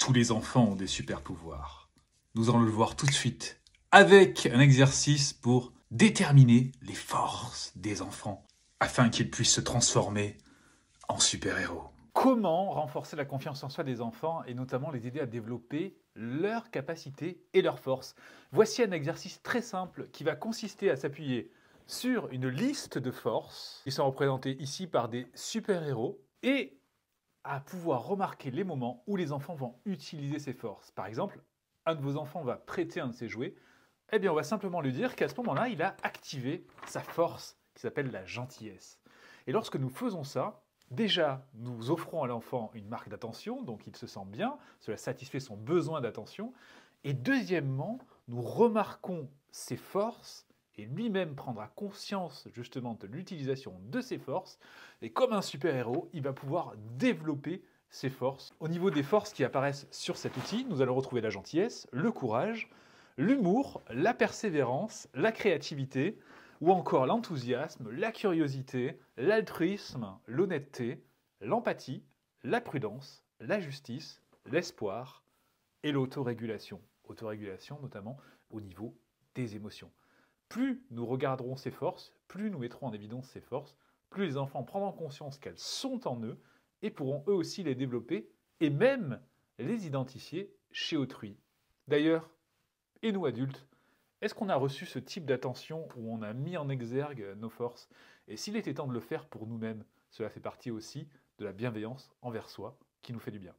tous les enfants ont des super pouvoirs. Nous allons le voir tout de suite avec un exercice pour déterminer les forces des enfants afin qu'ils puissent se transformer en super-héros. Comment renforcer la confiance en soi des enfants et notamment les aider à développer leurs capacités et leurs forces? Voici un exercice très simple qui va consister à s'appuyer sur une liste de forces qui sont représentées ici par des super-héros et à pouvoir remarquer les moments où les enfants vont utiliser ces forces. Par exemple, un de vos enfants va prêter un de ses jouets, eh bien on va simplement lui dire qu'à ce moment-là, il a activé sa force qui s'appelle la gentillesse. Et lorsque nous faisons ça, déjà, nous offrons à l'enfant une marque d'attention, donc il se sent bien, cela satisfait son besoin d'attention. Et deuxièmement, nous remarquons ses forces et lui-même prendra conscience justement de l'utilisation de ses forces. Et comme un super-héros, il va pouvoir développer ses forces. Au niveau des forces qui apparaissent sur cet outil, nous allons retrouver la gentillesse, le courage, l'humour, la persévérance, la créativité, ou encore l'enthousiasme, la curiosité, l'altruisme, l'honnêteté, l'empathie, la prudence, la justice, l'espoir et l'autorégulation. Autorégulation notamment au niveau des émotions. Plus nous regarderons ces forces, plus nous mettrons en évidence ces forces, plus les enfants prendront conscience qu'elles sont en eux et pourront eux aussi les développer et même les identifier chez autrui. D'ailleurs, et nous adultes, est-ce qu'on a reçu ce type d'attention où on a mis en exergue nos forces? Et s'il était temps de le faire pour nous-mêmes, cela fait partie aussi de la bienveillance envers soi qui nous fait du bien.